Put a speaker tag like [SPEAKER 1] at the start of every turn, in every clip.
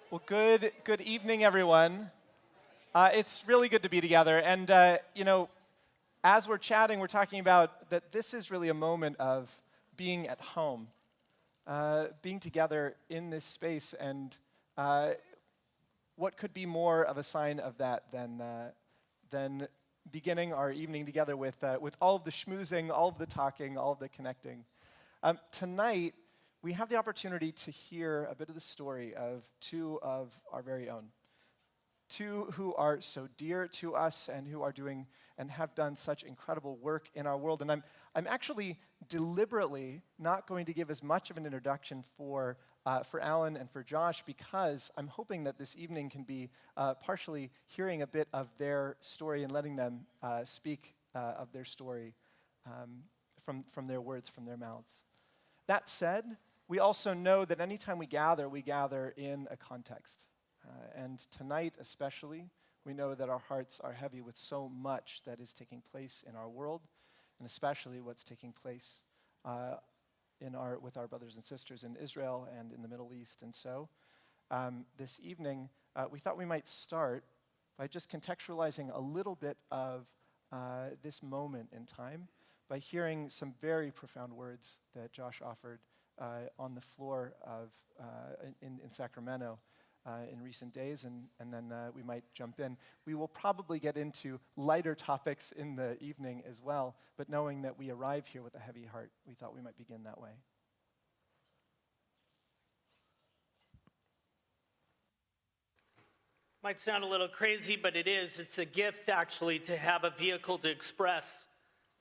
[SPEAKER 1] Well, good evening, everyone. It's really good to be together. And, as we're chatting, we're talking about that this is really a moment of being at home, being together in this space. And what could be more of a sign of that than beginning our evening together with all of the schmoozing, all of the talking, all of the connecting. Tonight, we have the opportunity to hear a bit of the story of two of our very own. Two who are so dear to us and who are doing and have done such incredible work in our world. And I'm actually deliberately not going to give as much of an introduction for Alan and for Josh, because I'm hoping that this evening can be partially hearing a bit of their story and letting them speak of their story from their words, from their mouths. That said, we also know that anytime we gather in a context. And tonight especially, we know that our hearts are heavy with so much that is taking place in our world, and especially what's taking place with our brothers and sisters in Israel and in the Middle East. And so this evening, we thought we might start by just contextualizing a little bit of this moment in time by hearing some very profound words that Josh offered on the floor in Sacramento in recent days, and then we might jump in. We will probably get into lighter topics in the evening as well, but knowing that we arrive here with a heavy heart, we thought we might begin that way.
[SPEAKER 2] Might sound a little crazy, but it is. It's a gift, actually, to have a vehicle to express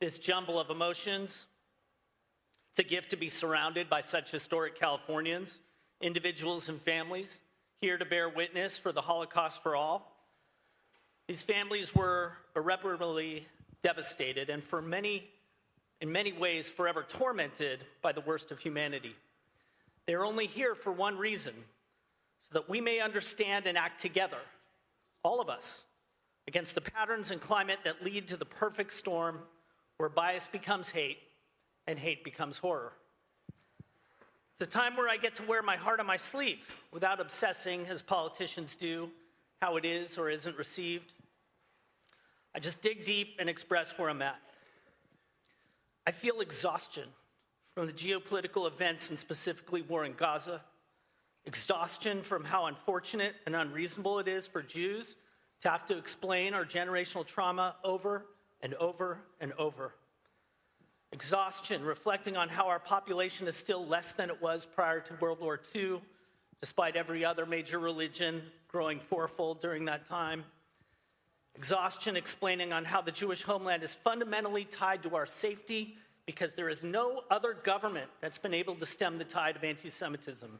[SPEAKER 2] this jumble of emotions. It's a gift to be surrounded by such historic Californians, individuals and families, here to bear witness for the Holocaust for all. These families were irreparably devastated and in many ways, forever tormented by the worst of humanity. They're only here for one reason, so that we may understand and act together, all of us, against the patterns and climate that lead to the perfect storm where bias becomes hate and hate becomes horror. It's a time where I get to wear my heart on my sleeve without obsessing, as politicians do, how it is or isn't received. I just dig deep and express where I'm at. I feel exhaustion from the geopolitical events and specifically war in Gaza, exhaustion from how unfortunate and unreasonable it is for Jews to have to explain our generational trauma over and over and over. Exhaustion, reflecting on how our population is still less than it was prior to World War II, despite every other major religion growing fourfold during that time. Exhaustion, explaining on how the Jewish homeland is fundamentally tied to our safety because there is no other government that's been able to stem the tide of anti-Semitism.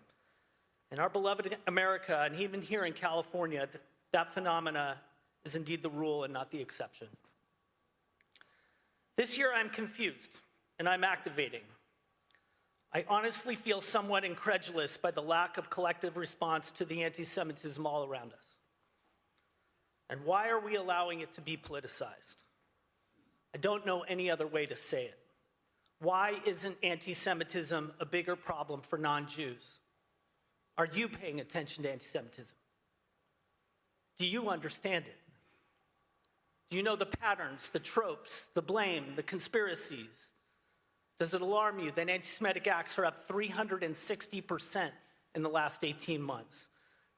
[SPEAKER 2] In our beloved America, and even here in California, that phenomena is indeed the rule and not the exception. This year, I'm confused, and I'm activating. I honestly feel somewhat incredulous by the lack of collective response to the anti-Semitism all around us. And why are we allowing it to be politicized? I don't know any other way to say it. Why isn't anti-Semitism a bigger problem for non-Jews? Are you paying attention to anti-Semitism? Do you understand it? Do you know the patterns, the tropes, the blame, the conspiracies? Does it alarm you that anti-Semitic acts are up 360% in the last 18 months?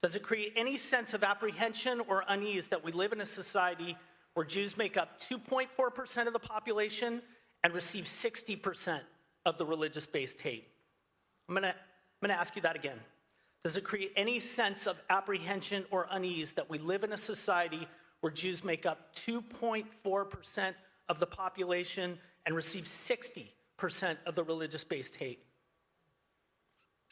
[SPEAKER 2] Does it create any sense of apprehension or unease that we live in a society where Jews make up 2.4% of the population and receive 60% of the religious-based hate? I'm gonna ask you that again. Does it create any sense of apprehension or unease that we live in a society where Jews make up 2.4% of the population and receive 60% of the religious-based hate?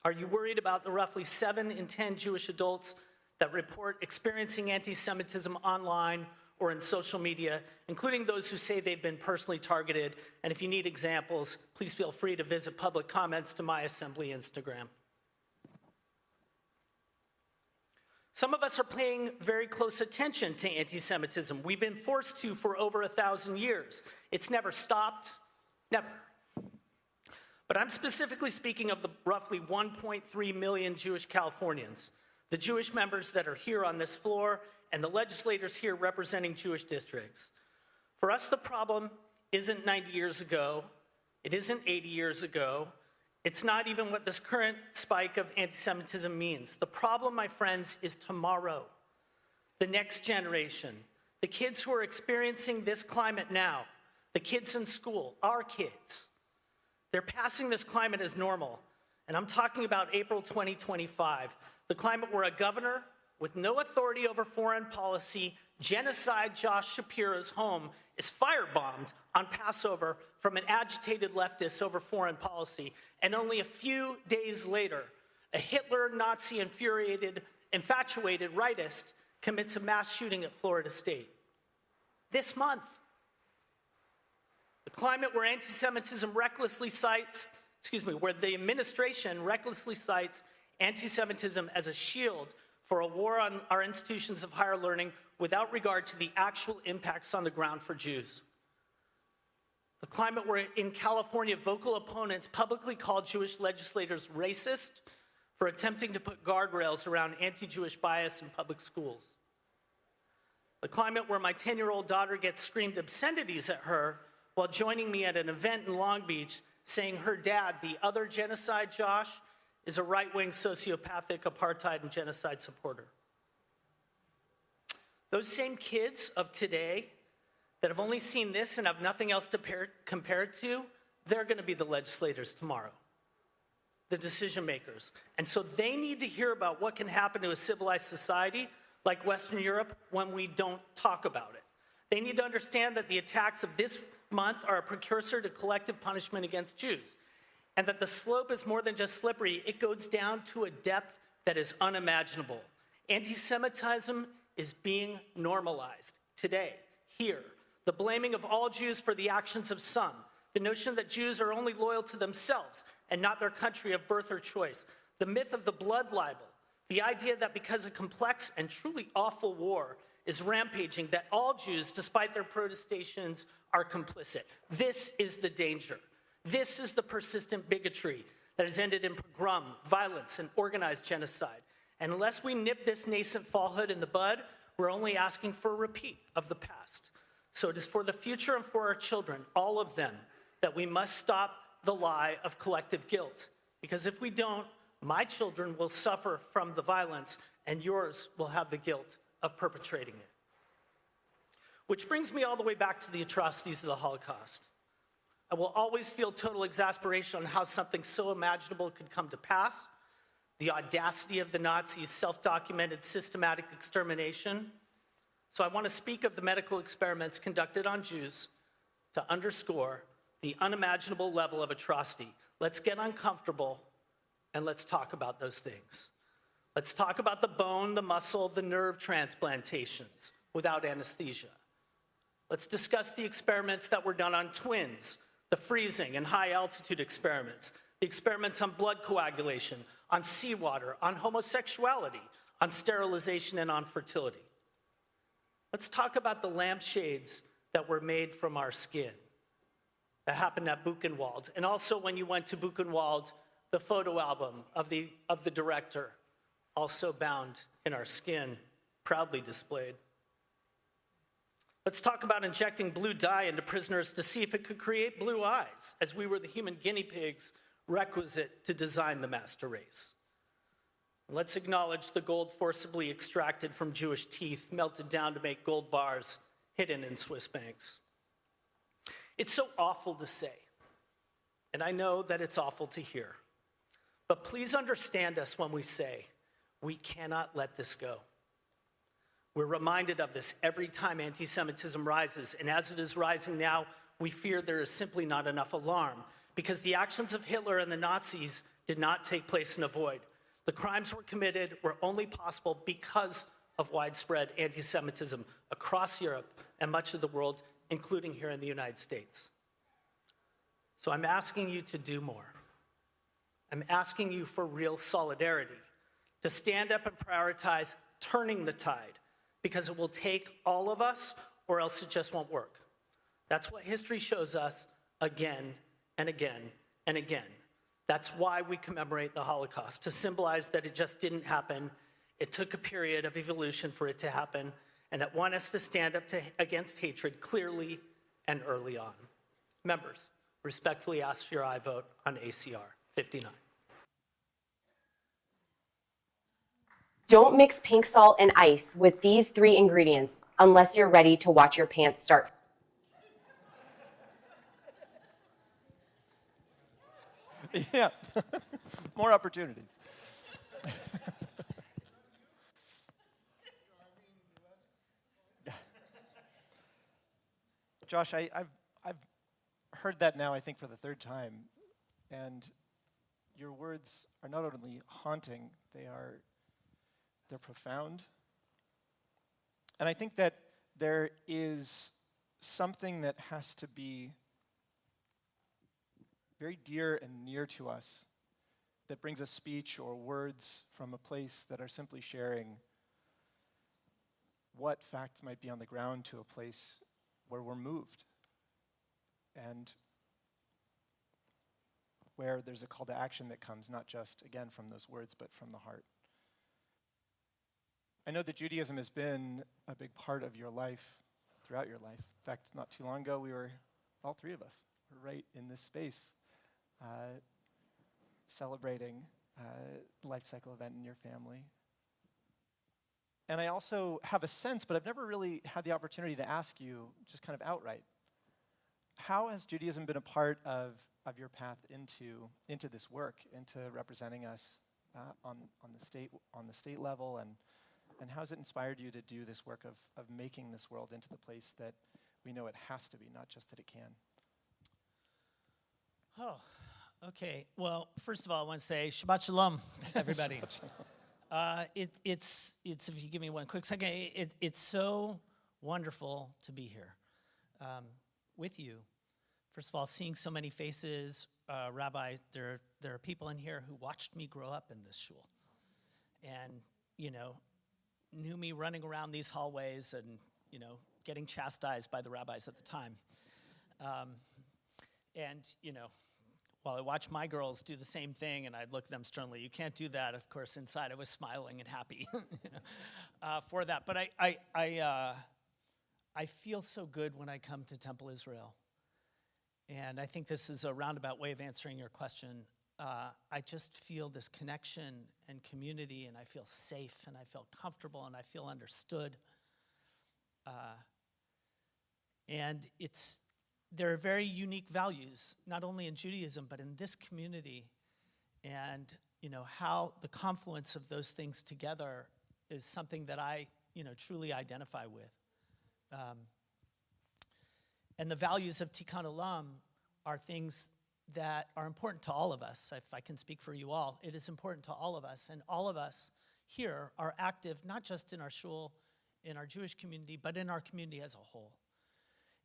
[SPEAKER 2] Are you worried about the roughly 7 in 10 Jewish adults that report experiencing anti-Semitism online or in social media, including those who say they've been personally targeted? And if you need examples, please feel free to visit public comments to my Assembly Instagram. Some of us are paying very close attention to anti-Semitism. We've been forced to for over 1,000 years. It's never stopped, never. But I'm specifically speaking of the roughly 1.3 million Jewish Californians, the Jewish members that are here on this floor, and the legislators here representing Jewish districts. For us, the problem isn't 90 years ago, it isn't 80 years ago, it's not even what this current spike of anti-Semitism means. The problem, my friends, is tomorrow, the next generation, the kids who are experiencing this climate now, the kids in school, our kids. They're passing this climate as normal, and I'm talking about April 2025, the climate where a governor with no authority over foreign policy, genocide Josh Shapiro's home is firebombed on Passover from an agitated leftist over foreign policy, and only a few days later, a Hitler, Nazi, infatuated rightist commits a mass shooting at Florida State. This month, the climate where anti-Semitism recklessly cites, where the administration recklessly cites anti-Semitism as a shield for a war on our institutions of higher learning without regard to the actual impacts on the ground for Jews. The climate where in California, vocal opponents publicly call Jewish legislators racist for attempting to put guardrails around anti-Jewish bias in public schools. The climate where my 10-year-old daughter gets screamed obscenities at her while joining me at an event in Long Beach saying her dad, the other genocide Josh, is a right-wing sociopathic apartheid and genocide supporter. Those same kids of today that have only seen this and have nothing else to compare it to, they're going to be the legislators tomorrow, the decision makers. And so they need to hear about what can happen to a civilized society like Western Europe when we don't talk about it. They need to understand that the attacks of this month are a precursor to collective punishment against Jews, and that the slope is more than just slippery, it goes down to a depth that is unimaginable. Anti-Semitism is being normalized today, here. The blaming of all Jews for the actions of some, the notion that Jews are only loyal to themselves and not their country of birth or choice, the myth of the blood libel, the idea that because a complex and truly awful war is rampaging, that all Jews, despite their protestations, are complicit. This is the danger. This is the persistent bigotry that has ended in pogrom, violence, and organized genocide. And unless we nip this nascent falsehood in the bud, we're only asking for a repeat of the past. So it is for the future and for our children, all of them, that we must stop the lie of collective guilt. Because if we don't, my children will suffer from the violence, and yours will have the guilt of perpetrating it. Which brings me all the way back to the atrocities of the Holocaust. I will always feel total exasperation on how something so imaginable could come to pass, the audacity of the Nazis' self-documented systematic extermination. So I want to speak of the medical experiments conducted on Jews to underscore the unimaginable level of atrocity. Let's get uncomfortable and let's talk about those things. Let's talk about the bone, the muscle, the nerve transplantations without anesthesia. Let's discuss the experiments that were done on twins, the freezing and high altitude experiments, the experiments on blood coagulation, on seawater, on homosexuality, on sterilization, and on fertility. Let's talk about the lampshades that were made from our skin. That happened at Buchenwald. And also when you went to Buchenwald, the photo album of the director, also bound in our skin, proudly displayed. Let's talk about injecting blue dye into prisoners to see if it could create blue eyes, as we were the human guinea pigs requisite to design the master race. Let's acknowledge the gold forcibly extracted from Jewish teeth, melted down to make gold bars hidden in Swiss banks. It's so awful to say, and I know that it's awful to hear, but please understand us when we say, we cannot let this go. We're reminded of this every time anti-Semitism rises, and as it is rising now, we fear there is simply not enough alarm, because the actions of Hitler and the Nazis did not take place in a void. The crimes were committed were only possible because of widespread anti-Semitism across Europe and much of the world, including here in the United States. So I'm asking you to do more. I'm asking you for real solidarity, to stand up and prioritize turning the tide, because it will take all of us or else it just won't work. That's what history shows us again and again and again. That's why we commemorate the Holocaust, to symbolize that it just didn't happen It took a period of evolution for it to happen, and that want us to stand up against hatred clearly and early on. Members, respectfully ask for your aye vote on ACR 59.
[SPEAKER 3] Don't mix pink salt and ice with these 3 ingredients unless you're ready to watch your pants start.
[SPEAKER 1] Yeah, more opportunities. Josh, I've heard that now, I think, for the 3rd time, and your words are not only haunting, they're profound. And I think that there is something that has to be very dear and near to us that brings us speech or words from a place that are simply sharing what facts might be on the ground to a place where we're moved and where there's a call to action that comes not just, again, from those words, but from the heart. I know that Judaism has been a big part of your life, throughout your life. In fact, not too long ago, all 3 of us were right in this space, celebrating a life cycle event in your family. And I also have a sense, but I've never really had the opportunity to ask you just kind of outright, how has Judaism been a part of your path into this work, into representing us on the state level, and how has it inspired you to do this work of making this world into the place that we know it has to be, not just that it can?
[SPEAKER 4] Oh, okay. Well, first of all, I want to say Shabbat Shalom, everybody.
[SPEAKER 1] Shabbat shalom.
[SPEAKER 4] It's if you give me one quick second, it's so wonderful to be here with you. First of all, seeing so many faces, Rabbi, there are people in here who watched me grow up in this shul, and knew me running around these hallways and getting chastised by the rabbis at the time, and while I watched my girls do the same thing, and I'd look at them sternly, you can't do that. Of course, inside I was smiling and happy for that. But I feel so good when I come to Temple Israel. And I think this is a roundabout way of answering your question. I just feel this connection and community, and I feel safe, and I feel comfortable, and I feel understood. And there are very unique values, not only in Judaism, but in this community. And, how the confluence of those things together is something that I, truly identify with. And the values of Tikkun Olam are things that are important to all of us. If I can speak for you all, it is important to all of us. And all of us here are active, not just in our shul, in our Jewish community, but in our community as a whole.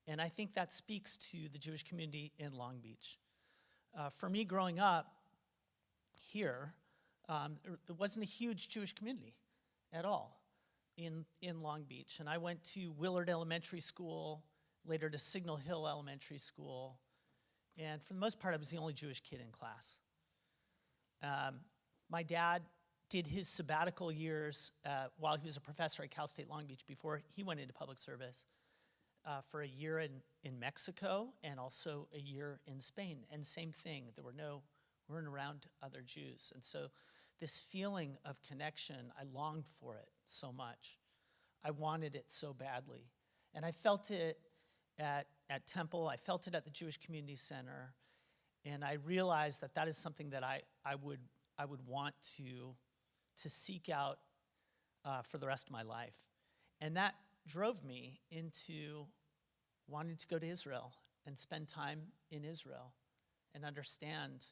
[SPEAKER 4] And I think that speaks to the Jewish community in Long Beach. For me, growing up here, there wasn't a huge Jewish community at all in Long Beach. And I went to Willard Elementary School, later to Signal Hill Elementary School. And for the most part, I was the only Jewish kid in class. My dad did his sabbatical years while he was a professor at Cal State Long Beach before he went into public service. For a year in Mexico and also a year in Spain. And same thing, there weren't around other Jews. And so this feeling of connection, I longed for it so much. I wanted it so badly. And I felt it at Temple, I felt it at the Jewish Community Center, and I realized that is something that I would want to seek out for the rest of my life. And that drove me into wanting to go to Israel and spend time in Israel and understand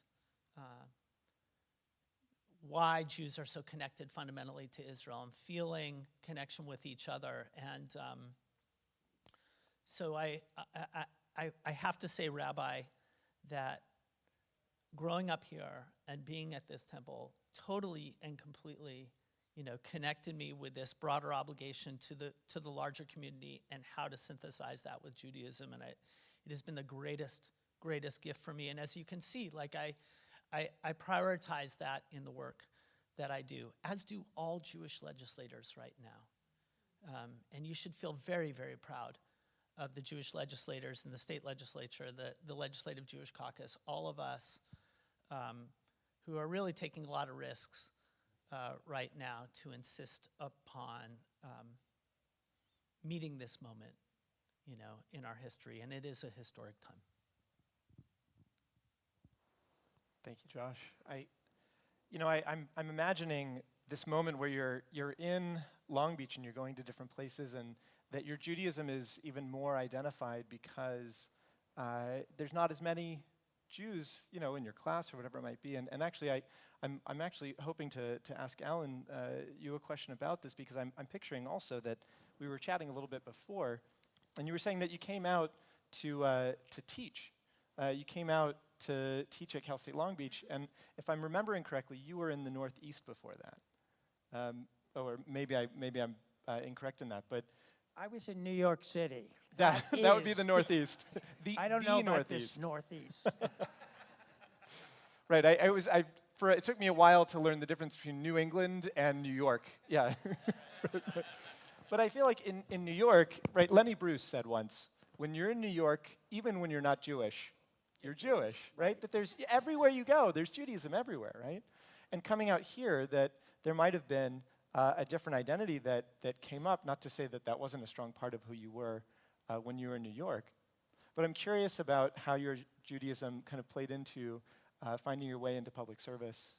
[SPEAKER 4] why Jews are so connected fundamentally to Israel and feeling connection with each other. And so I have to say, Rabbi, that growing up here and being at this temple totally and completely connected me with this broader obligation to the larger community and how to synthesize that with Judaism. And it has been the greatest gift for me. And as you can see, I prioritize that in the work that I do, as do all Jewish legislators right now. And you should feel very, very proud of the Jewish legislators in the state legislature, the Legislative Jewish Caucus, all of us who are really taking a lot of risks right now to insist upon meeting this moment, in our history, and it is a historic time.
[SPEAKER 1] Thank you, Josh. I'm imagining this moment where you're in Long Beach and you're going to different places, and that your Judaism is even more identified because there's not as many Jews, in your class or whatever it might be. And actually, I'm actually hoping to ask Alan you a question about this, because I'm picturing also that we were chatting a little bit before, and you were saying that you came out to teach. You came out to teach at Cal State Long Beach, and if I'm remembering correctly, you were in the Northeast before that. Or maybe I'm incorrect in that, but
[SPEAKER 5] I was in New York City.
[SPEAKER 1] that would be the Northeast.
[SPEAKER 5] I don't
[SPEAKER 1] the
[SPEAKER 5] know about
[SPEAKER 1] Northeast.
[SPEAKER 5] this Northeast.
[SPEAKER 1] Right. It took me a while to learn the difference between New England and New York. Yeah. But I feel like in New York, right? Lenny Bruce said once, when you're in New York, even when you're not Jewish, you're Jewish, right? That there's everywhere you go, there's Judaism everywhere, right? And coming out here, that there might have been a different identity that came up, not to say that that wasn't a strong part of who you were when you were in New York. But I'm curious about how your Judaism kind of played into finding your way into public service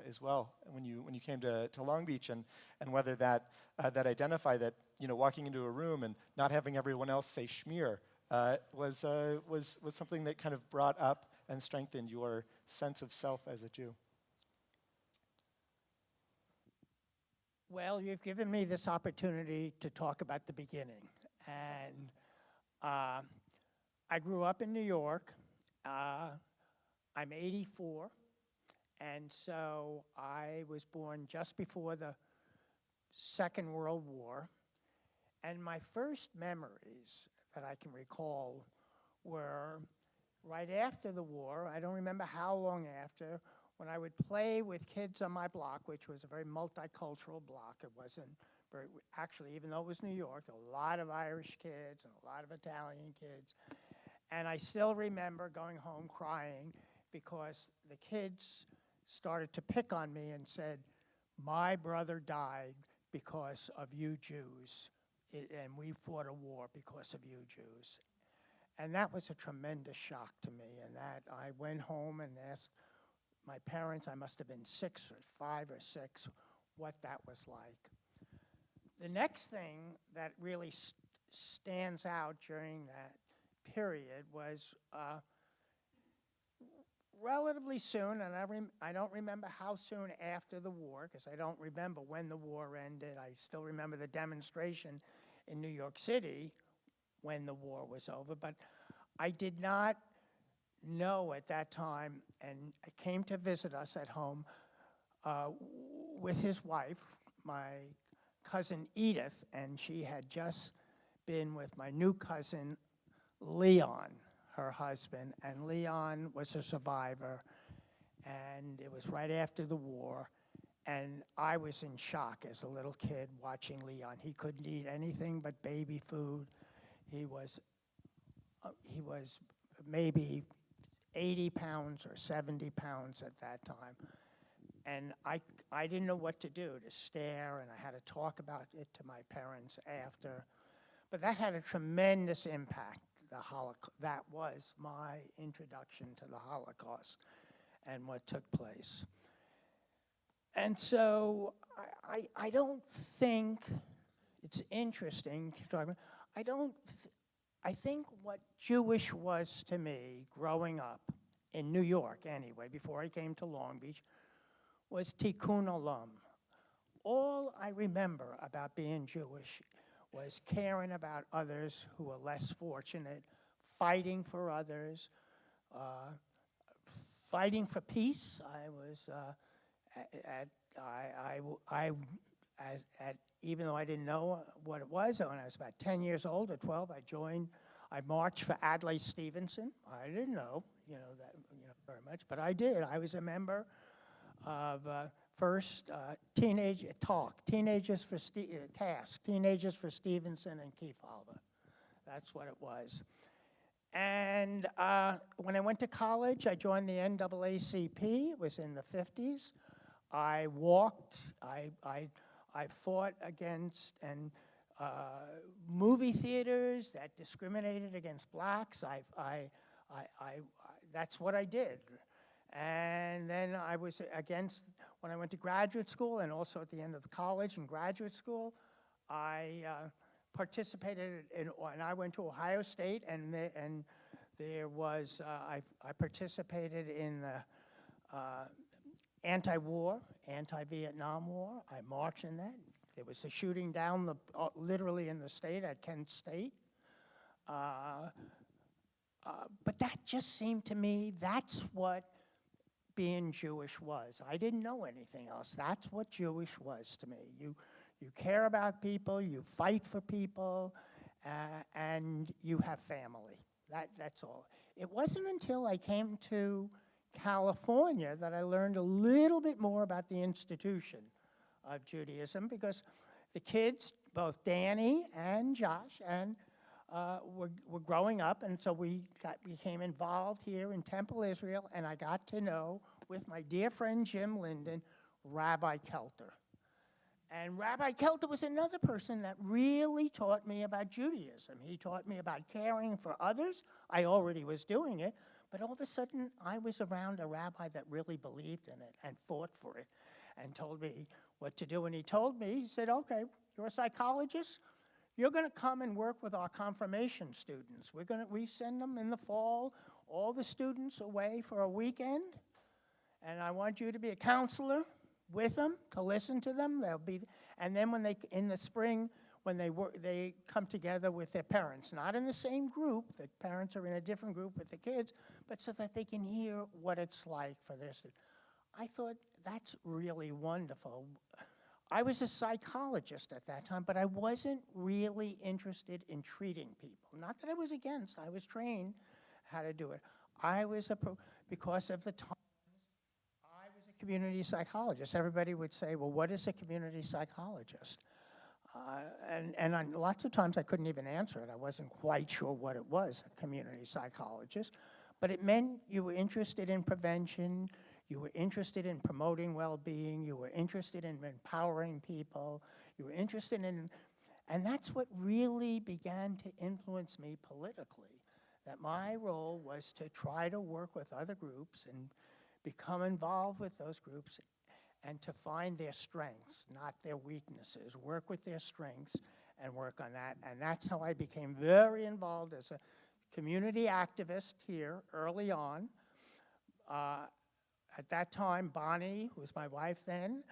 [SPEAKER 1] as well when you came to Long Beach, and whether that identify that walking into a room and not having everyone else say schmear was something that kind of brought up and strengthened your sense of self as a Jew.
[SPEAKER 5] Well, you've given me this opportunity to talk about the beginning. And I grew up in New York. I'm 84. And so I was born just before the Second World War. And my first memories that I can recall were right after the war. I don't remember how long after, when I would play with kids on my block, which was a very multicultural block. It wasn't very, actually, even though it was New York, there were a lot of Irish kids and a lot of Italian kids. And I still remember going home crying because the kids started to pick on me and said, "My brother died because of you Jews, and we fought a war because of you Jews." And that was a tremendous shock to me, and that I went home and asked my parents, I must have been 6 or 5 or 6, what that was like. The next thing that really stands out during that period was relatively soon, and I don't remember how soon after the war, because I don't remember when the war ended. I still remember the demonstration in New York City when the war was over, but I did not know at that time, and I came to visit us at home with his wife, my cousin Edith, and she had just been with my new cousin Leon, her husband, and Leon was a survivor, and it was right after the war, and I was in shock as a little kid watching Leon. He couldn't eat anything but baby food. He was maybe 80 pounds or 70 pounds at that time. And I didn't know what to do, to stare, and I had to talk about it to my parents after. But that had a tremendous impact, the Holocaust. That was my introduction to the Holocaust and what took place. And so I don't think, it's interesting to talk about, I think what Jewish was to me growing up, in New York anyway, before I came to Long Beach, was tikkun olam. All I remember about being Jewish was caring about others who were less fortunate, fighting for others, fighting for peace. Even though I didn't know what it was, when I was about 10 years old or 12, I marched for Adlai Stevenson. I didn't know, that very much, but I did. I was a member of first Teenagers for Task, Teenagers for Stevenson and Kefauver. That's what it was. And when I went to college, I joined the NAACP. It was in the 50s. I walked, I fought against movie theaters that discriminated against blacks. That's what I did. And then I was against, when I went to graduate school and also at the end of the college and graduate school, I participated in, and I went to Ohio State, and there was, I participated in the anti-war, anti-Vietnam War. I marched in that. There was a shooting down literally in the state at Kent State. But that just seemed to me, that's what being Jewish was. I didn't know anything else. That's what Jewish was to me. You care about people, you fight for people, and you have family. That's all. It wasn't until I came to California that I learned a little bit more about the institution of Judaism, because the kids, both Danny and Josh, were growing up, and so we became involved here in Temple, Israel, and I got to know, with my dear friend Jim Linden, Rabbi Kelter. And Rabbi Kelter was another person that really taught me about Judaism. He taught me about caring for others. I already was doing it, but all of a sudden I was around a rabbi that really believed in it and fought for it and told me what to do. And he told me, he said, okay, you're a psychologist. You're going to come and work with our confirmation students. We send them in the fall, all the students away for a weekend, and I want you to be a counselor with them, to listen to them. And then when in the spring, when they come together with their parents, not in the same group, the parents are in a different group with the kids, but so that they can hear what it's like for their students. I thought, that's really wonderful. I was a psychologist at that time, but I wasn't really interested in treating people. Not that I was against, I was trained how to do it. Because of the time, I was a community psychologist. Everybody would say, well, what is a community psychologist? And lots of times I couldn't even answer it. I wasn't quite sure what it was, a community psychologist. But it meant you were interested in prevention, you were interested in promoting well-being, you were interested in empowering people, you were interested in, and that's what really began to influence me politically, that my role was to try to work with other groups and become involved with those groups and to find their strengths, not their weaknesses, work with their strengths and work on that. And that's how I became very involved as a community activist here early on. At that time, Bonnie, who was my wife then,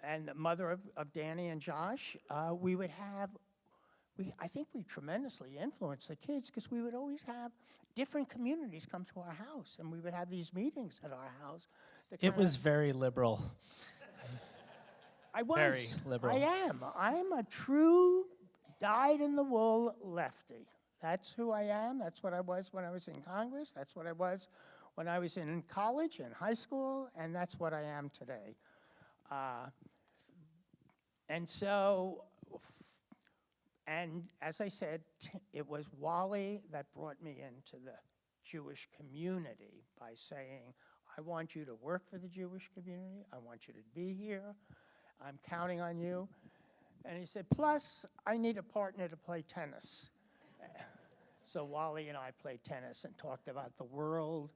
[SPEAKER 5] and the mother of Danny and Josh, I think we tremendously influenced the kids, because we would always have different communities come to our house, and we would have these meetings at our house.
[SPEAKER 4] It was very liberal.
[SPEAKER 5] I was.
[SPEAKER 4] Very liberal.
[SPEAKER 5] I am a true dyed-in-the-wool lefty. That's who I am. That's what I was when I was in Congress. That's what I was when I was in college and high school, and that's what I am today. And as I said, it was Wally that brought me into the Jewish community by saying, I want you to work for the Jewish community. I want you to be here. I'm counting on you. And he said, plus, I need a partner to play tennis. So Wally and I played tennis and talked about the world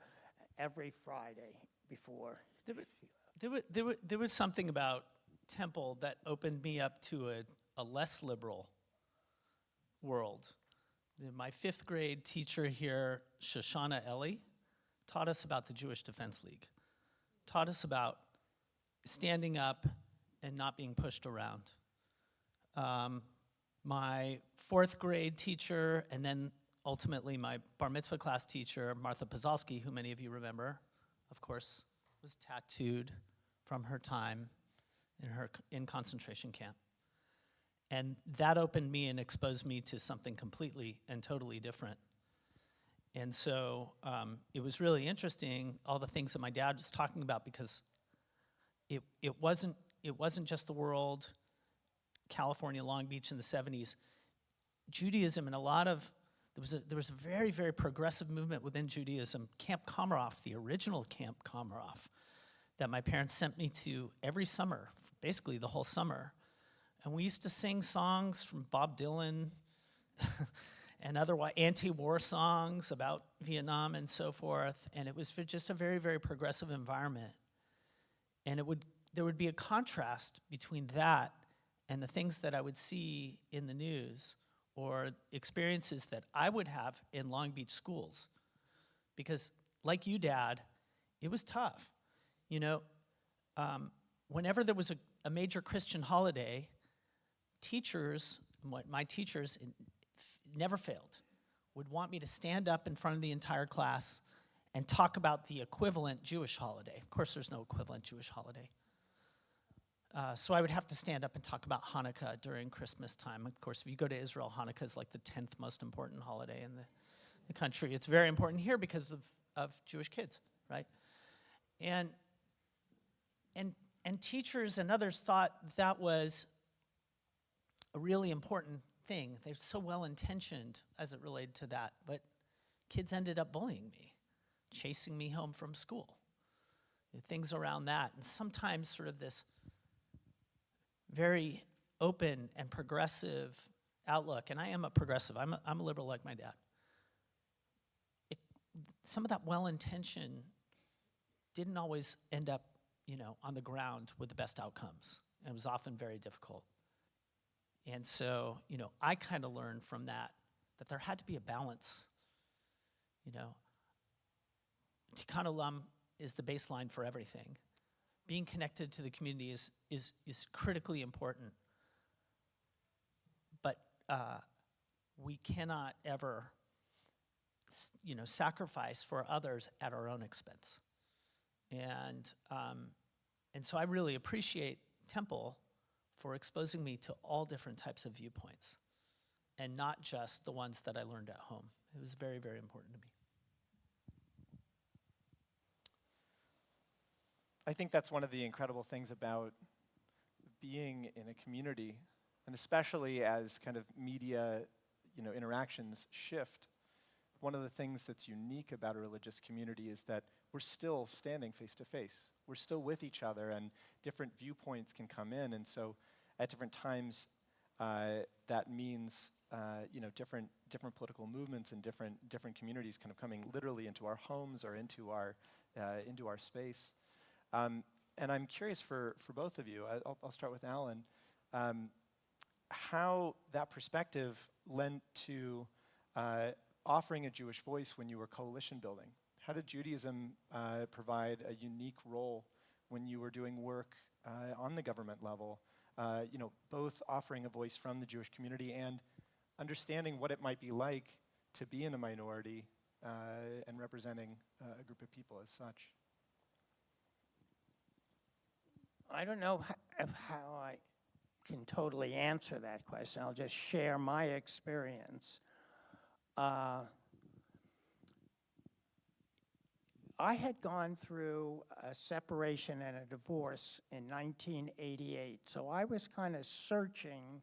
[SPEAKER 5] every Friday before.
[SPEAKER 4] There was something about Temple that opened me up to a less liberal world. My 5th grade teacher here, Shoshana Eli, taught us about the Jewish Defense League, taught us about standing up and not being pushed around. My 4th grade teacher, and then ultimately my bar mitzvah class teacher, Martha Pazalski, who many of you remember, of course, was tattooed from her time in concentration camp. And that opened me and exposed me to something completely and totally different. And so it was really interesting, all the things that my dad was talking about, because it wasn't just the world, California, Long Beach in the 70s. Judaism and there was a very, very progressive movement within Judaism. Camp Komarov, the original Camp Komarov, that my parents sent me to every summer, basically the whole summer. And we used to sing songs from Bob Dylan and other anti-war songs about Vietnam and so forth. And it was just a very, very progressive environment. And there would be a contrast between that and the things that I would see in the news or experiences that I would have in Long Beach schools. Because like you, Dad, it was tough. You know, whenever there was a major Christian holiday, my teachers never failed, would want me to stand up in front of the entire class and talk about the equivalent Jewish holiday. Of course, there's no equivalent Jewish holiday. So I would have to stand up and talk about Hanukkah during Christmas time. Of course, if you go to Israel, Hanukkah is like the 10th most important holiday in the country. It's very important here because of Jewish kids, right? And teachers and others thought that was a really important thing. They're so well-intentioned as it related to that, but kids ended up bullying me, chasing me home from school, things around that. And sometimes sort of this very open and progressive outlook, and I am a progressive, I'm a liberal like my dad. Some of that well-intention didn't always end up, on the ground with the best outcomes, and it was often very difficult. And so, I kind of learned from that there had to be a balance. Tikkun Olam is the baseline for everything. Being connected to the community is critically important. But we cannot ever, sacrifice for others at our own expense. And so I really appreciate Temple for exposing me to all different types of viewpoints and not just the ones that I learned at home. It was very, very important to me.
[SPEAKER 1] I think that's one of the incredible things about being in a community, and especially as kind of media, interactions shift. One of the things that's unique about a religious community is that we're still standing face to face. We're still with each other, and different viewpoints can come in. And so at different times, that means different political movements and different communities kind of coming literally into our homes or into our space. And I'm curious for both of you. I'll start with Alan. How that perspective lent to offering a Jewish voice when you were coalition building. How did Judaism provide a unique role when you were doing work on the government level? Both offering a voice from the Jewish community and understanding what it might be like to be in a minority and representing a group of people as such.
[SPEAKER 5] I don't know how I can totally answer that question. I'll just share my experience. I had gone through a separation and a divorce in 1988, so I was kind of searching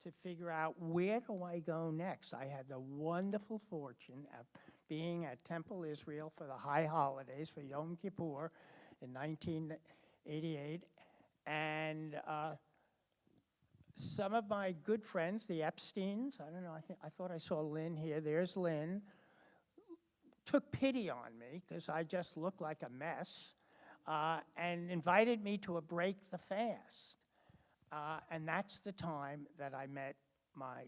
[SPEAKER 5] to figure out where do I go next. I had the wonderful fortune of being at Temple Israel for the high holidays for Yom Kippur in 1988, and some of my good friends, the Epsteins, I don't know, I thought I saw Lynn here, there's Lynn, took pity on me because I just looked like a mess and invited me to a break the fast. And that's the time that I met my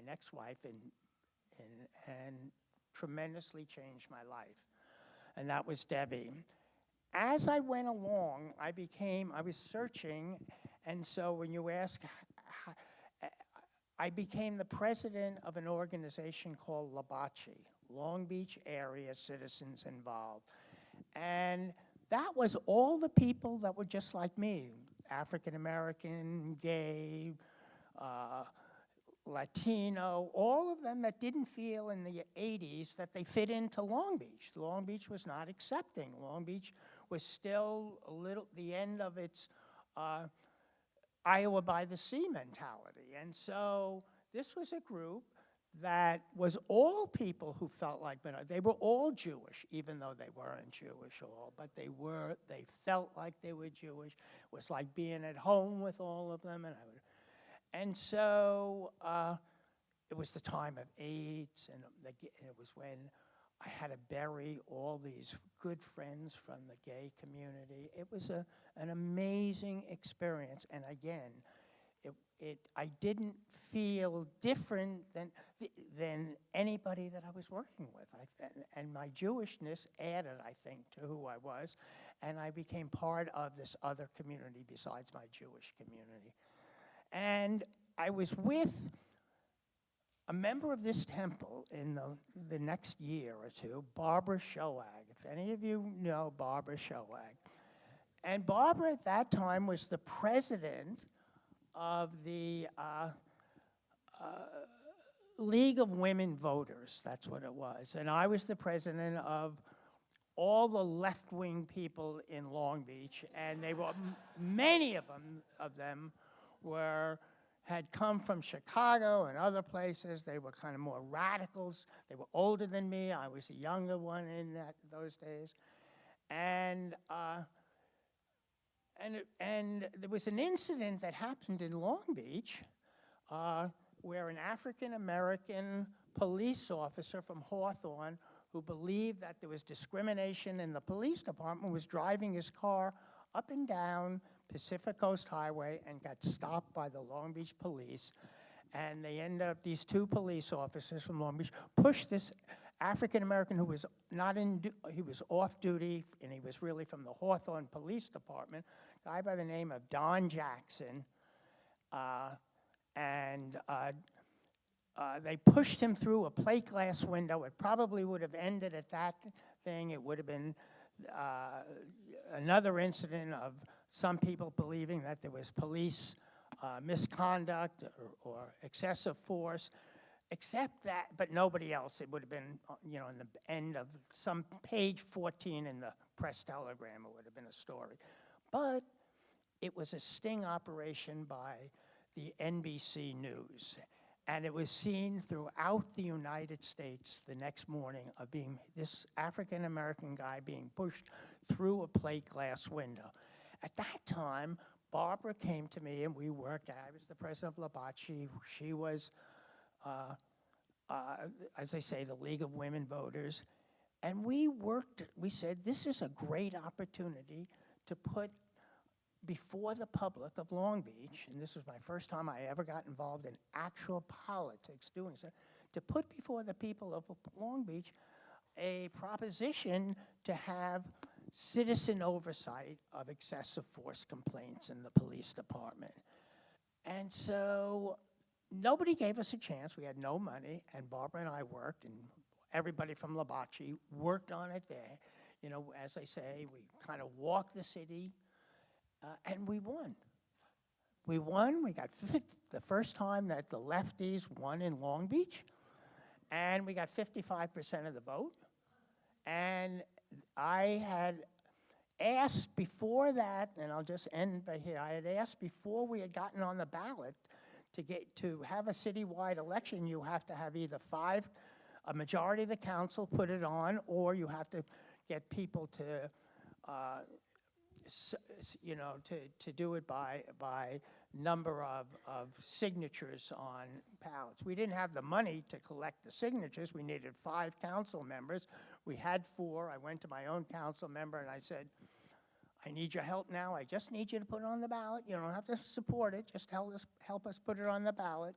[SPEAKER 5] next wife, and tremendously changed my life. And that was Debbie. As I went along, I was searching, and so when you ask, I became the president of an organization called Labachi, Long Beach Area Citizens Involved. And that was all the people that were just like me, African American, gay, Latino, all of them that didn't feel in the 80s that they fit into Long Beach. Long Beach was not accepting. Long Beach was still a little, the end of its Iowa by the Sea mentality. And so this was a group that was all people who felt like, they were all Jewish, even though they weren't Jewish all, but they felt like they were Jewish. It was like being at home with all of them. And so it was the time of AIDS, and it was when I had to bury all these good friends from the gay community. It was an amazing experience, and again, I didn't feel different than anybody that I was working with. And my Jewishness added, I think, to who I was, and I became part of this other community besides my Jewish community. And I was with a member of this temple in the next year or two, Barbara Shoag. If any of you know Barbara Shoag. And Barbara at that time was the president of the League of Women Voters, that's what it was. And I was the president of all the left-wing people in Long Beach, and they were, many of them had come from Chicago and other places. They were kind of more radicals. They were older than me. I was the younger one in those days. And there was an incident that happened in Long Beach where an African-American police officer from Hawthorne who believed that there was discrimination in the police department was driving his car up and down Pacific Coast Highway and got stopped by the Long Beach police. And they ended up, these two police officers from Long Beach pushed this African-American who was he was off duty, and he was really from the Hawthorne Police Department, a guy by the name of Don Jackson, they pushed him through a plate glass window. It probably would have ended at that thing. It would have been another incident of some people believing that there was police misconduct or excessive force. Except that, but nobody else. It would have been, in the end of some page 14 in the press telegram, it would have been a story. But it was a sting operation by the NBC News. And it was seen throughout the United States the next morning of being this African-American guy being pushed through a plate glass window. At that time, Barbara came to me and we worked. I was the president of Labatt. She was as I say, the League of Women Voters. And we said, this is a great opportunity to put before the public of Long Beach, and this was my first time I ever got involved in actual politics doing so, to put before the people of Long Beach a proposition to have citizen oversight of excessive force complaints in the police department. And so nobody gave us a chance. We had no money, and Barbara and I worked, and everybody from Labatt worked on it there. As I say, we kind of walked the city, and we won. We won. We got the first time that the lefties won in Long Beach, and we got 55% of the vote. And I had asked before that, and I'll just end by here, I had asked before we had gotten on the ballot to have a citywide election, you have to have either a majority of the council put it on, or you have to get people to do it by number of signatures on ballots. We didn't have the money to collect the signatures. We needed 5 council members. We had 4. I went to my own council member and I said, I need your help now. I just need you to put it on the ballot. You don't have to support it. Just help us put it on the ballot.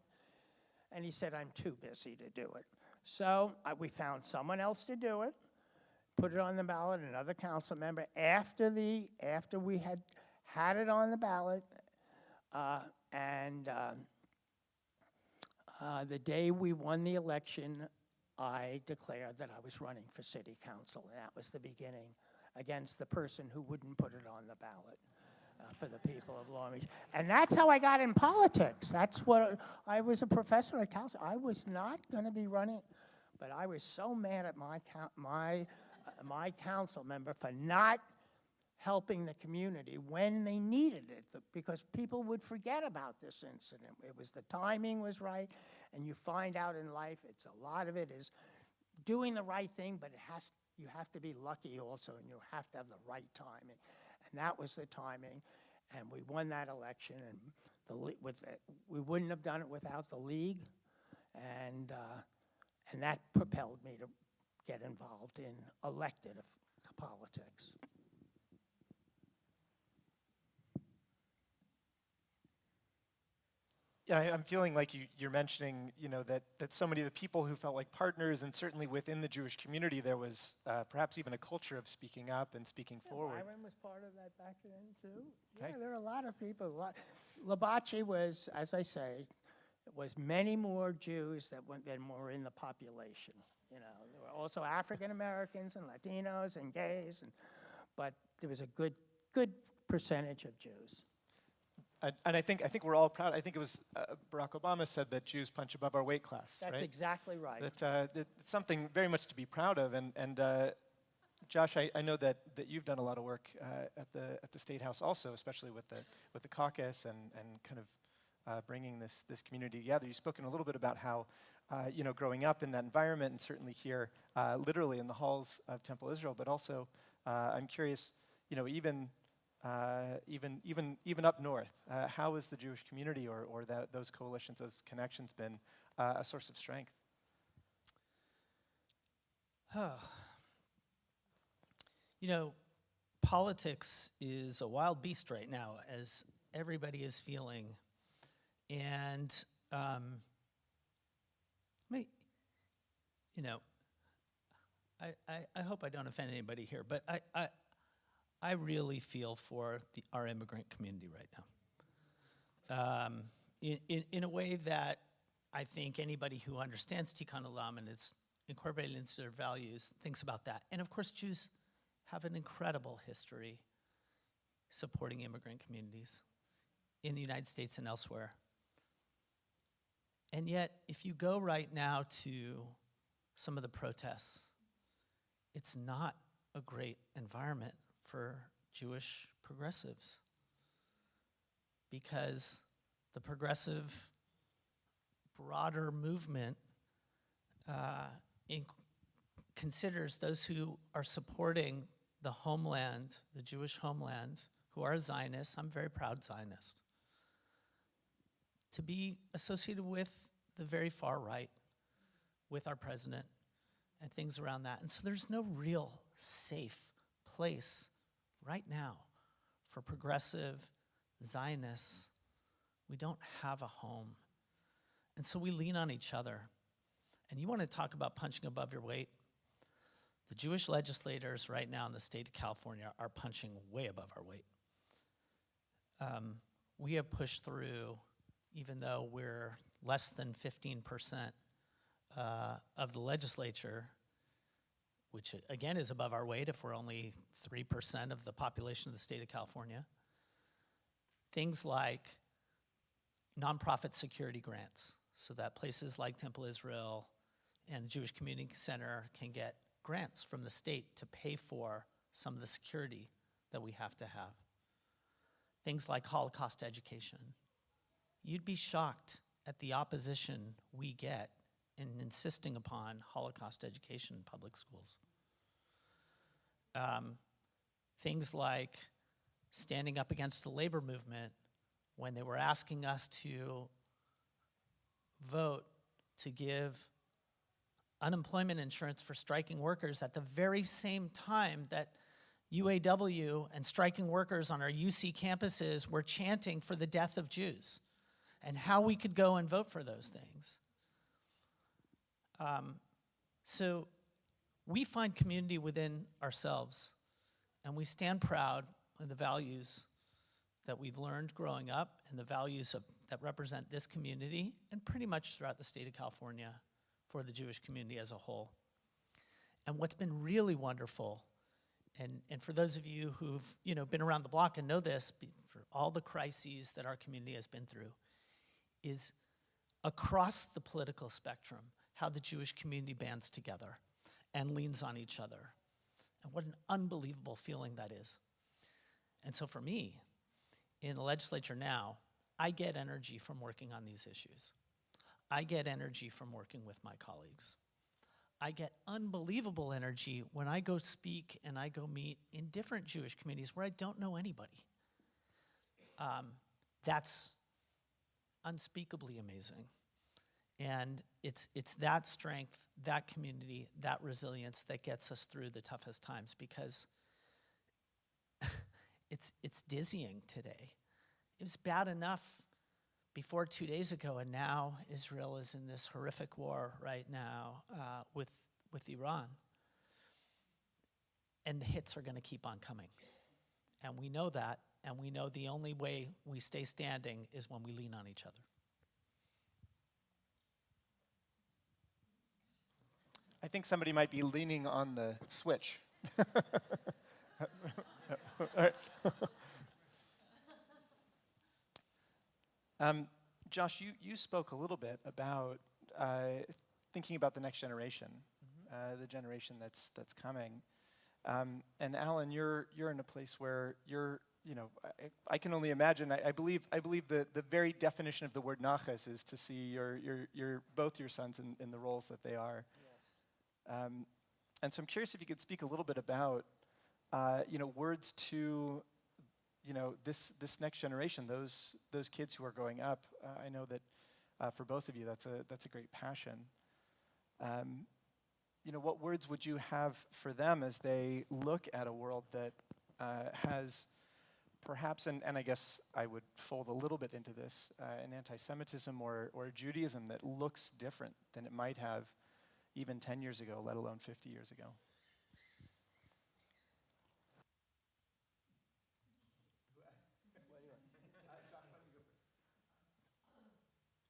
[SPEAKER 5] And he said, I'm too busy to do it. So we found someone else to do it, put it on the ballot, another council member. After we had it on the ballot, the day we won the election, I declared that I was running for city council. And that was the beginning, against the person who wouldn't put it on the ballot for the people of Long Beach. And that's how I got in politics. That's what I was a professor at Cal. I was not going to be running, but I was so mad at my council member for not helping the community when they needed it, because people would forget about this incident. It was the timing was right, and you find out in life, it's a lot of it is doing the right thing, but you have to be lucky also, and you have to have the right timing. And that was the timing, and we won that election, and we wouldn't have done it without the league, and that propelled me to get involved in elected politics.
[SPEAKER 1] Yeah, I'm feeling like you're mentioning, that so many of the people who felt like partners, and certainly within the Jewish community, there was perhaps even a culture of speaking up and speaking forward.
[SPEAKER 5] Byron was part of that back then, too.
[SPEAKER 1] Okay.
[SPEAKER 5] Yeah, there are a lot of people. Labachi was, as I say, was many more Jews than were in the population. There were also African Americans and Latinos and gays, but there was a good percentage of Jews.
[SPEAKER 1] And I think we're all proud. I think it was Barack Obama said that Jews punch above our weight class.
[SPEAKER 5] That's
[SPEAKER 1] right?
[SPEAKER 5] exactly right.
[SPEAKER 1] That it's something very much to be proud of. And Josh, I know that you've done a lot of work at the State House also, especially with the caucus and kind of bringing this community together. You've spoken a little bit about how growing up in that environment, and certainly here, literally in the halls of Temple Israel, but also I'm curious, even up north, how has the Jewish community or those coalitions, those connections been a source of strength?
[SPEAKER 4] Politics is a wild beast right now, as everybody is feeling. And, I hope I don't offend anybody here, but I really feel for our immigrant community right now. In a way that I think anybody who understands Tikkun Olam and it's incorporated into their values thinks about that. And of course, Jews have an incredible history supporting immigrant communities in the United States and elsewhere. And yet, if you go right now to some of the protests, it's not a great environment for Jewish progressives, because the progressive broader movement considers those who are supporting the homeland, the Jewish homeland, who are Zionists, I'm a very proud Zionist, to be associated with the very far right, with our president, and things around that. And so there's no real safe place right now for progressive Zionists. We don't have a home. And so we lean on each other. And you want to talk about punching above your weight? The Jewish legislators right now in the state of California are punching way above our weight. We have pushed through, even though we're less than 15% of the legislature, which again is above our weight if we're only 3% of the population of the state of California. Things like nonprofit security grants, so that places like Temple Israel and the Jewish Community Center can get grants from the state to pay for some of the security that we have to have. Things like Holocaust education. You'd be shocked at the opposition we get in insisting upon Holocaust education in public schools. Things like standing up against the labor movement when they were asking us to vote to give unemployment insurance for striking workers at the very same time that UAW and striking workers on our UC campuses were chanting for the death of Jews and how we could go and vote for those things. So we find community within ourselves, and we stand proud of the values that we've learned growing up and the values that represent this community and pretty much throughout the state of California for the Jewish community as a whole. And what's been really wonderful, and for those of you who've been around the block and know this, for all the crises that our community has been through, is across the political spectrum, how the Jewish community bands together and leans on each other. And what an unbelievable feeling that is. And so for me, in the legislature now, I get energy from working on these issues. I get energy from working with my colleagues. I get unbelievable energy when I go speak and I go meet in different Jewish communities where I don't know anybody. That's unspeakably amazing. And it's that strength, that community, that resilience that gets us through the toughest times, because it's dizzying today. It was bad enough before 2 days ago, and now Israel is in this horrific war right now with Iran. And the hits are going to keep on coming. And we know that, and we know the only way we stay standing is when we lean on each other.
[SPEAKER 1] I think somebody might be leaning on the switch. Josh, you spoke a little bit about thinking about the next generation, the generation that's coming. And Alan, you're in a place where I can only imagine. I believe the very definition of the word nachas is to see both your sons in the roles that they are. Yes. And so I'm curious if you could speak a little bit about words to this next generation, those kids who are growing up. I know that for both of you, that's a great passion. What words would you have for them as they look at a world that has perhaps, and I guess I would fold a little bit into this, an anti-Semitism or Judaism that looks different than it might have even 10 years ago, let alone 50 years ago?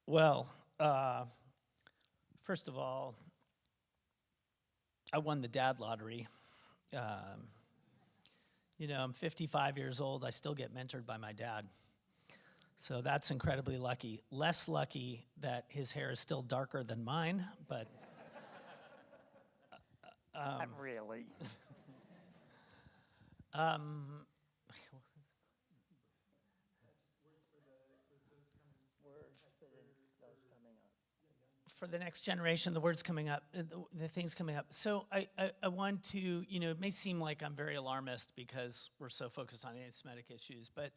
[SPEAKER 4] Well, first of all, I won the dad lottery. I'm 55 years old. I still get mentored by my dad. So that's incredibly lucky. Less lucky that his hair is still darker than mine, but...
[SPEAKER 5] Not really. For the next generation, the words coming up, the things coming up. So I want to, it may seem like I'm very alarmist because we're so focused on anti-Semitic issues, but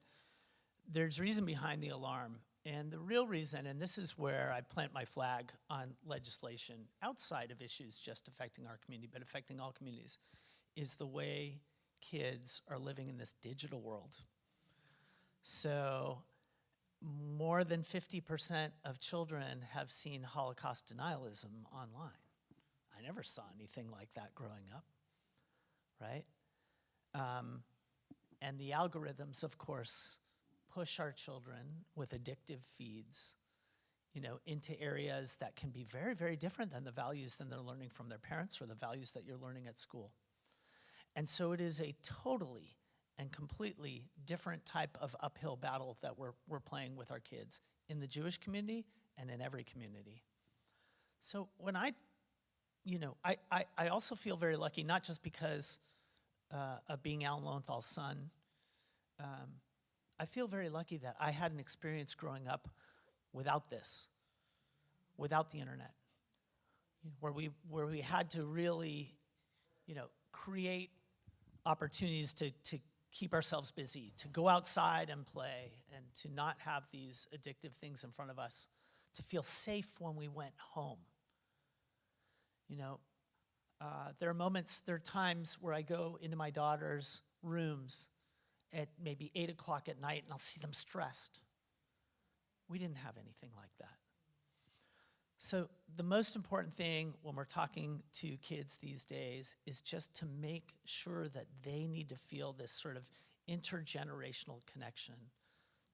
[SPEAKER 5] there's reason behind the alarm. And the real reason, and this is where I plant my flag on legislation outside of issues just affecting our community, but affecting all communities, is the way kids are living in this digital world. So more than 50% of children have seen Holocaust denialism online. I never saw anything like that growing up, right? And the algorithms, of course, push our children with addictive feeds, into areas that can be very, very different than the values that they're learning from their parents or the values that you're learning at school. And so it is a totally and completely different type of uphill battle that we're playing with our kids in the Jewish community and in every community. So when I also feel very lucky, not just because of being Alan Lowenthal's son. I feel very lucky that I had an experience growing up without this, without the internet, where we had to really, create opportunities to keep ourselves busy, to go outside and play, and to not have these addictive things in front of us, to feel safe when we went home. There are times where I go into my daughter's rooms at maybe 8 o'clock at night and I'll see them stressed. We didn't have anything like that. So the most important thing when we're talking to kids these days is just to make sure that they need to feel this sort of intergenerational connection,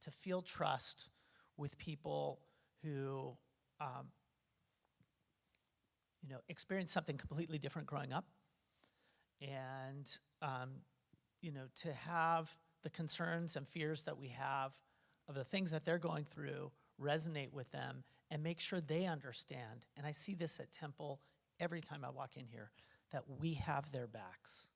[SPEAKER 5] to feel trust with people who experience something completely different growing up, and to have the concerns and fears that we have of the things that they're going through resonate with them and make sure they understand. And I see this at Temple every time I walk in here, that we have their backs.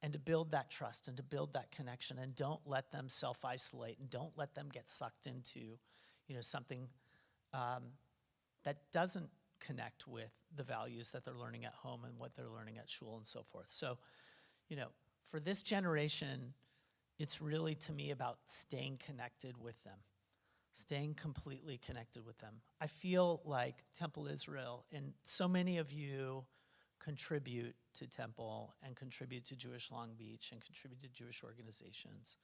[SPEAKER 4] and to build that trust and to build that connection, and don't let them self-isolate, and don't let them get sucked into, something that doesn't connect with the values that they're learning at home and what they're learning at school and so forth. So, for this generation, it's really, to me, about staying connected with them, staying completely connected with them. I feel like Temple Israel, and so many of you contribute to Temple and contribute to Jewish Long Beach and contribute to Jewish organizations.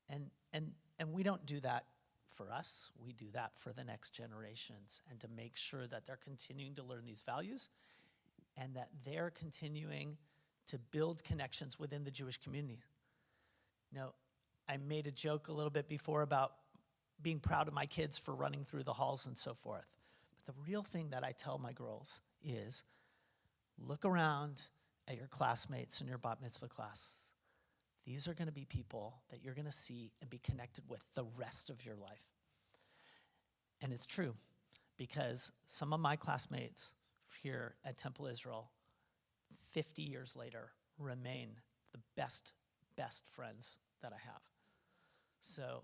[SPEAKER 4] And we don't do that for us. We do that for the next generations, and to make sure that they're continuing to learn these values and that they're continuing to build connections within the Jewish community. I made a joke a little bit before about being proud of my kids for running through the halls and so forth. But the real thing that I tell my girls is, look around at your classmates in your bat mitzvah class. These are going to be people that you're going to see and be connected with the rest of your life. And it's true, because some of my classmates here at Temple Israel, 50 years later, remain the best friends that I have. So,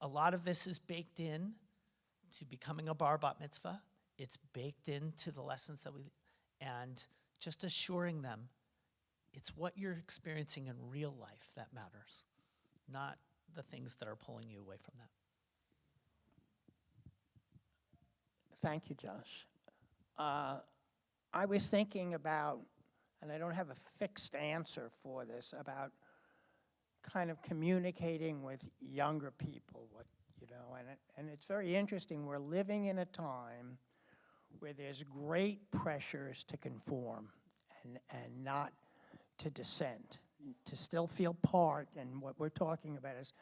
[SPEAKER 4] a lot of this is baked in to becoming a bar bat mitzvah. It's baked into the lessons that and just assuring them it's what you're experiencing in real life that matters, not the things that are pulling you away from that.
[SPEAKER 5] Thank you, Josh. I was thinking about, and I don't have a fixed answer for this, about kind of communicating with younger people, and it's very interesting. We're living in a time where there's great pressures to conform and not to dissent, to still feel part. And what we're talking about is,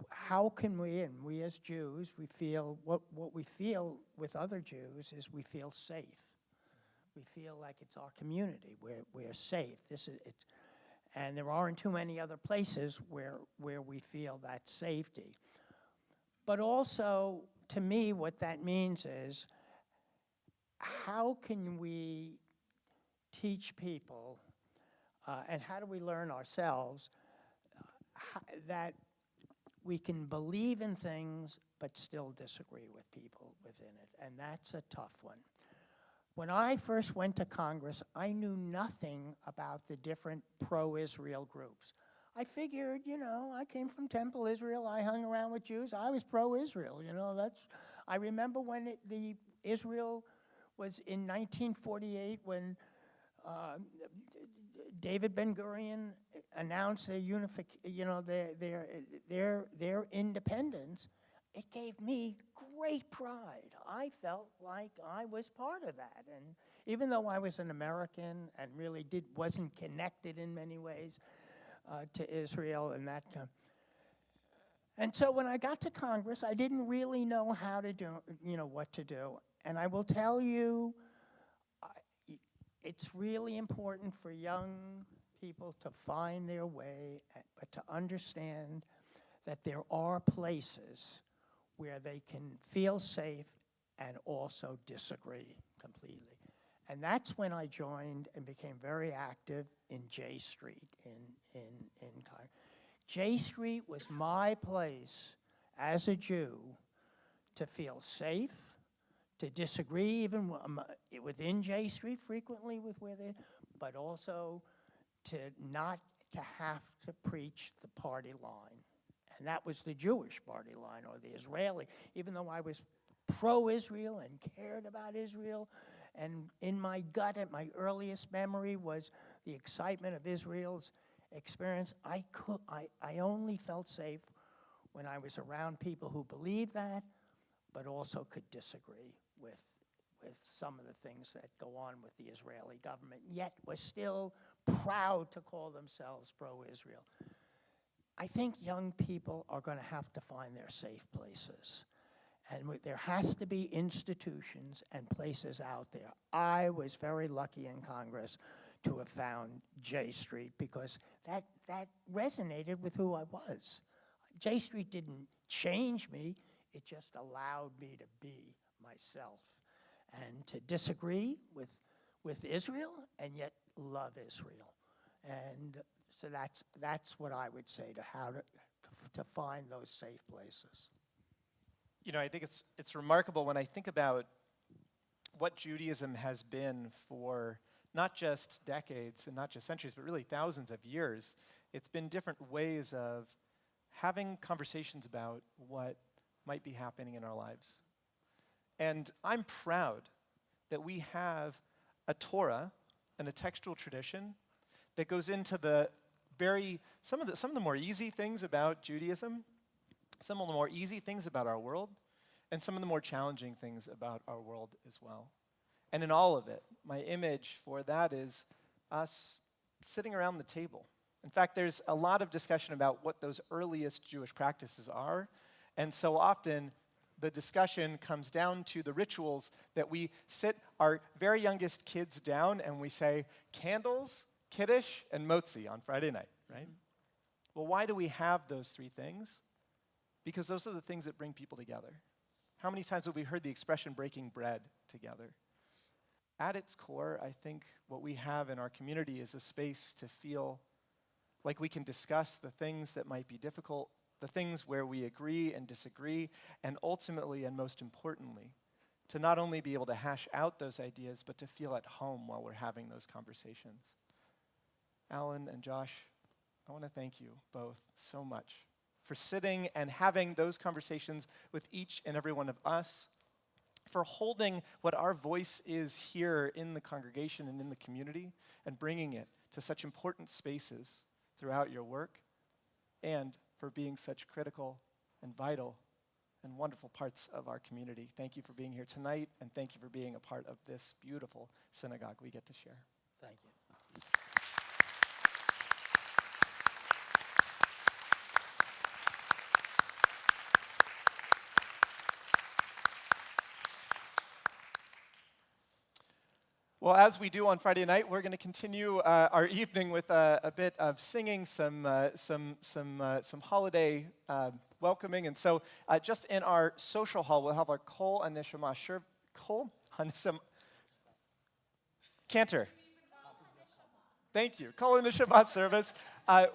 [SPEAKER 5] how can we, and we as Jews, we feel, what we feel with other Jews is we feel safe. We feel like it's our community, we're safe. And there aren't too many other places where we feel that safety. But also, to me, what that means is, how can we teach people, and how do we learn ourselves, that we can believe in things but still disagree with people within it? And that's a tough one. When I first went to Congress, I knew nothing about the different pro-Israel groups. I figured, I came from Temple Israel, I hung around with Jews, I was pro-Israel, I remember when the Israel was in 1948, when David Ben-Gurion announced their independence. It gave me great pride. I felt like I was part of that. And even though I was an American and really wasn't connected in many ways to Israel and that kind. And so when I got to Congress, I didn't really know how to do, what to do. And I will tell you, it's really important for young people to find their way, but to understand that there are places where they can feel safe and also disagree completely. And that's when I joined and became very active in J Street in Congress. J Street was my place as a Jew to feel safe, to disagree even within J Street frequently with where they, but also to not to have to preach the party line. And that was the Jewish party line, or the Israeli, even though I was pro-Israel and cared about Israel. And in my gut, at my earliest memory, was the excitement of Israel's experience. I only felt safe when I was around people who believed that, but also could disagree with some of the things that go on with the Israeli government, yet was still proud to call themselves pro-Israel. I think young people are going to have to find their safe places. And there has to be institutions and places out there. I was very lucky in Congress to have found J Street, because that resonated with who I was. J Street didn't change me, it just allowed me to be myself and to disagree with Israel and yet love Israel. And so that's what I would say to how to find those safe places.
[SPEAKER 1] You know, I think it's remarkable when I think about what Judaism has been for not just decades and not just centuries, but really thousands of years. It's been different ways of having conversations about what might be happening in our lives. And I'm proud that we have a Torah and a textual tradition that goes into some of the more easy things about Judaism, some of the more easy things about our world, and some of the more challenging things about our world as well. And in all of it, my image for that is us sitting around the table. In fact, there's a lot of discussion about what those earliest Jewish practices are, and so often the discussion comes down to the rituals that we sit our very youngest kids down and we say, candles, kiddush, and motzi on Friday night, right? Well, why do we have those three things? Because those are the things that bring people together. How many times have we heard the expression breaking bread together? At its core, I think what we have in our community is a space to feel like we can discuss the things that might be difficult, the things where we agree and disagree, and ultimately, and most importantly, to not only be able to hash out those ideas, but to feel at home while we're having those conversations. Alan and Josh, I want to thank you both so much for sitting and having those conversations with each and every one of us, for holding what our voice is here in the congregation and in the community and bringing it to such important spaces throughout your work, and for being such critical and vital and wonderful parts of our community. Thank you for being here tonight, and thank you for being a part of this beautiful synagogue we get to share.
[SPEAKER 5] Thank you.
[SPEAKER 1] Well, as we do on Friday night, we're going to continue our evening with a bit of singing, some holiday welcoming, and so just in our social hall, we'll have our Kol Haneshama Cantor. Thank you, Kol Haneshama service,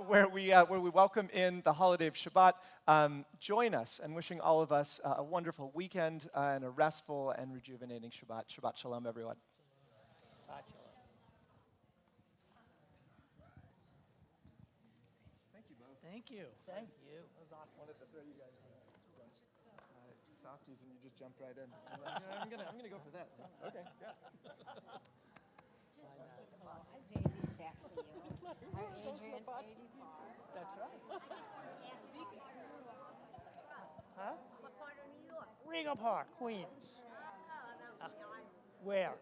[SPEAKER 1] where we welcome in the holiday of Shabbat. Join us in wishing all of us a wonderful weekend and a restful and rejuvenating Shabbat. Shabbat shalom, everyone.
[SPEAKER 4] Thank you. Thank you. That was awesome.
[SPEAKER 1] Wanted to throw you guys softies, and you just jumped right in. I'm gonna go for that. Okay. Yeah.
[SPEAKER 6] I babysat for you. I'm Adrian, 84.
[SPEAKER 5] That's right. Huh?
[SPEAKER 6] What part of New York?
[SPEAKER 5] Rego Park, Queens.
[SPEAKER 6] Oh, no,
[SPEAKER 5] Where?